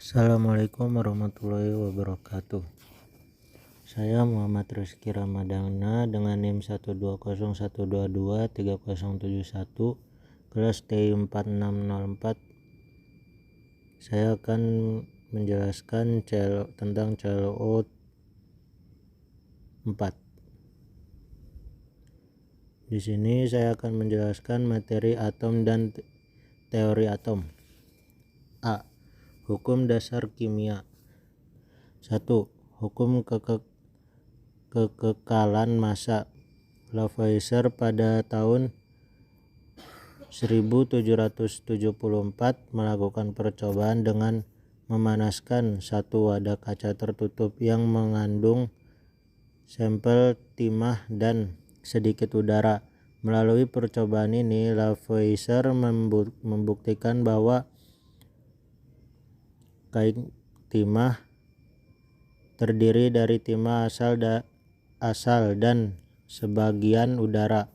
Assalamualaikum warahmatullahi wabarakatuh. Saya Muhammad Rizky Ramadana dengan NIM 12012230071 kelas T4604. Saya akan menjelaskan tentang CLO 4. Di sini saya akan menjelaskan materi atom dan teori atom. A. Hukum dasar kimia. 1. Hukum kekekalan massa. Lavoisier pada tahun 1774 melakukan percobaan dengan memanaskan satu wadah kaca tertutup yang mengandung sampel timah dan sedikit udara. Melalui percobaan ini, Lavoisier membuktikan bahwa kain timah terdiri dari timah asal dan sebagian udara.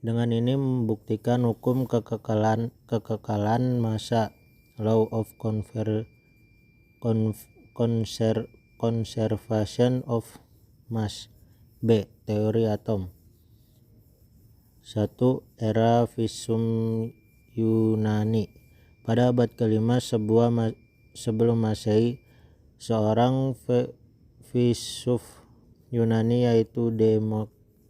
Dengan ini membuktikan hukum kekekalan massa, law of conservation of mass. B. Teori atom. 1. Era Visum Yunani. Pada abad kelima sebelum Masehi, seorang filsuf Yunani yaitu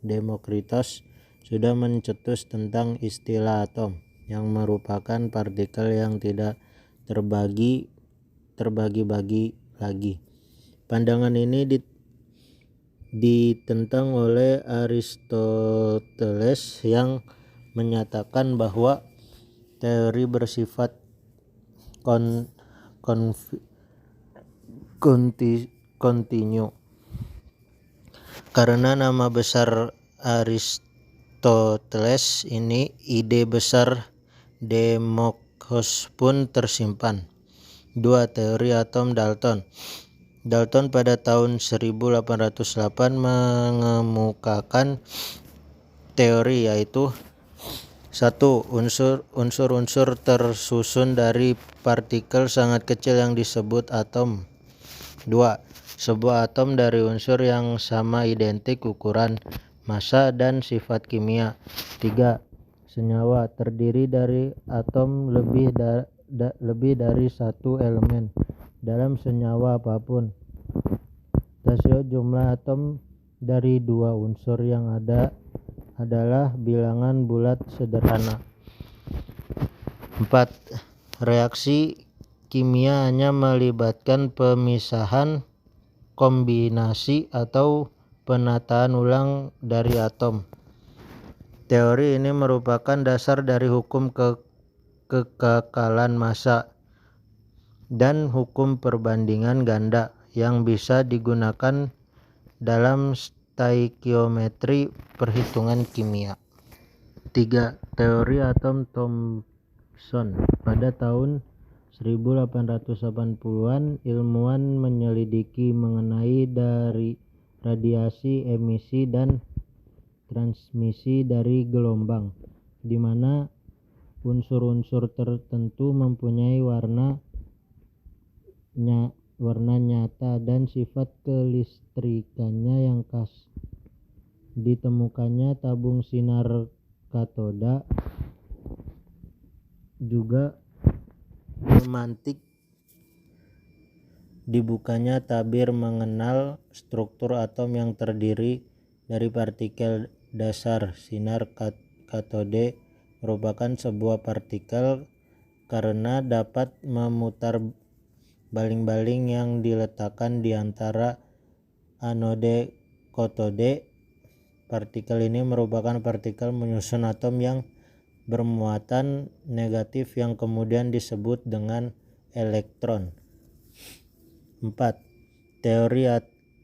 Demokritos sudah mencetus tentang istilah atom, yang merupakan partikel yang tidak terbagi-bagi lagi. Pandangan ini ditentang oleh Aristoteles yang menyatakan bahwa teori bersifat kontinu. Karena nama besar Aristoteles ini, ide besar Demokrits pun tersimpan. 2. Teori atom Dalton. Dalton pada tahun 1808 mengemukakan teori yaitu 1. Unsur-unsur tersusun dari partikel sangat kecil yang disebut atom. 2. Sebuah atom dari unsur yang sama identik ukuran, massa, dan sifat kimia. 3. Senyawa terdiri dari atom lebih dari satu elemen dalam senyawa apapun. Rasio jumlah atom dari dua unsur yang ada adalah bilangan bulat sederhana. 4. Reaksi kimia hanya melibatkan pemisahan, kombinasi, atau penataan ulang dari atom. Teori ini merupakan dasar dari hukum kekekalan massa dan hukum perbandingan ganda yang bisa digunakan dalam stoikiometri perhitungan kimia. 3. Teori atom Thomson. Pada tahun 1880-an, ilmuwan menyelidiki mengenai dari radiasi emisi dan transmisi dari gelombang, di mana unsur-unsur tertentu mempunyai warna nyata dan sifat kelistrikannya yang khas. Ditemukannya tabung sinar katoda juga memantik dibukanya tabir mengenal struktur atom yang terdiri dari partikel dasar. Sinar katode merupakan sebuah partikel karena dapat memutar baling-baling yang diletakkan di antara anode katode. Partikel ini merupakan partikel menyusun atom yang bermuatan negatif yang kemudian disebut dengan elektron. 4. Teori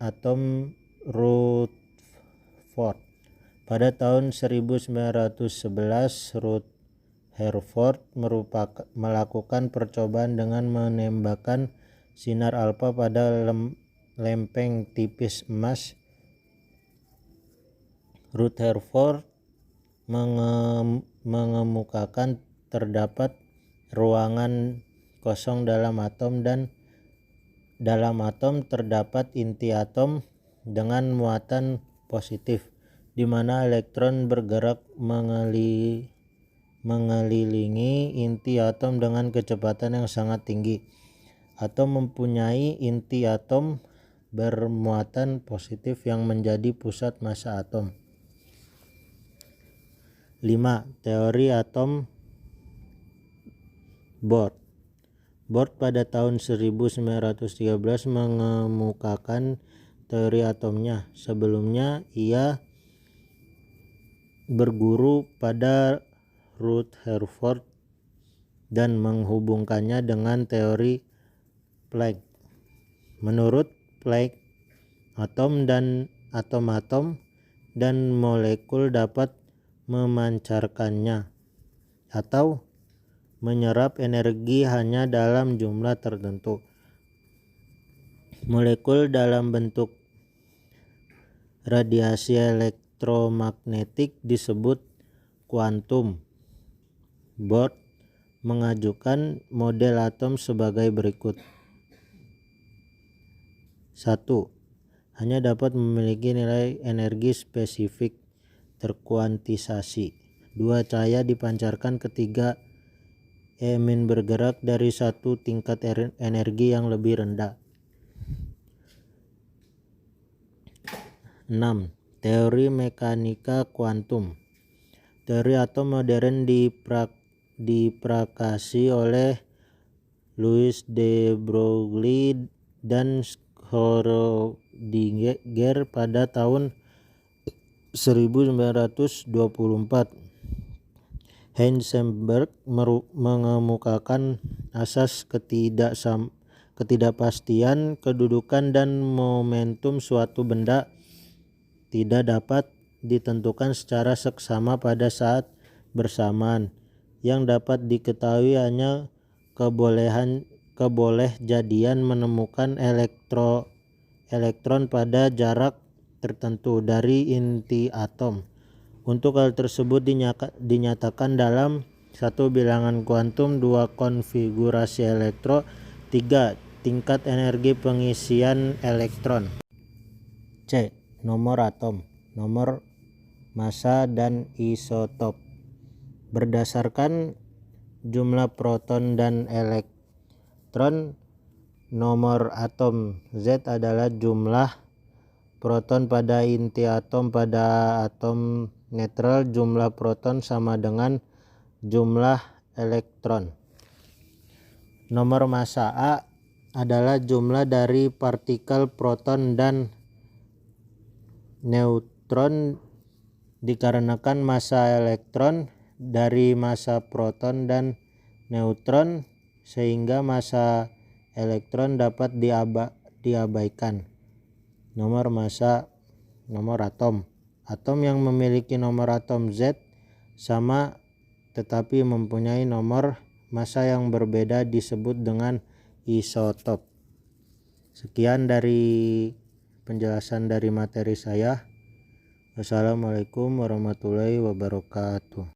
atom Rutherford. Pada tahun 1911, Rutherford melakukan percobaan dengan menembakkan sinar alfa pada lempeng tipis emas. Rutherford mengemukakan terdapat ruangan kosong dalam atom, dan dalam atom terdapat inti atom dengan muatan positif, di mana elektron bergerak mengelilingi inti atom dengan kecepatan yang sangat tinggi. Atom mempunyai inti atom bermuatan positif yang menjadi pusat massa atom. 5. Teori atom Bohr. Bohr pada tahun 1913 mengemukakan teori atomnya. Sebelumnya ia berguru pada Rutherford dan menghubungkannya dengan teori Planck. Menurut Planck, atom dan atom-atom dan molekul dapat memancarkannya atau menyerap energi hanya dalam jumlah tertentu. Molekul dalam bentuk radiasi elektromagnetik disebut kuantum. Bohr mengajukan model atom sebagai berikut. 1. Hanya dapat memiliki nilai energi spesifik terkuantisasi. 2. Cahaya dipancarkan ketika ingin bergerak dari satu tingkat energi yang lebih rendah. 6. Teori mekanika kuantum. Teori atom modern diprakasi oleh Louis de Broglie dan Schrödinger pada tahun 1924. Heisenberg mengemukakan asas ketidakpastian kedudukan dan momentum suatu benda tidak dapat ditentukan secara seksama pada saat bersamaan. Yang dapat diketahui hanya kebolehjadian menemukan elektron pada jarak tertentu dari inti atom. Untuk hal tersebut dinyatakan dalam 1. Bilangan kuantum, 2. Konfigurasi elektron, 3. Tingkat energi pengisian elektron. C. Nomor atom, nomor massa dan isotop. Berdasarkan jumlah proton dan elektron, nomor atom Z adalah jumlah proton pada inti atom. Pada atom netral, jumlah proton sama dengan jumlah elektron. Nomor massa A adalah jumlah dari partikel proton dan neutron dikarenakan massa elektron dari massa proton dan neutron, sehingga massa elektron dapat diabaikan. Nomor massa, nomor atom. Atom yang memiliki nomor atom Z sama tetapi mempunyai nomor massa yang berbeda disebut dengan isotop. Sekian dari penjelasan dari materi saya. Wassalamualaikum warahmatullahi wabarakatuh.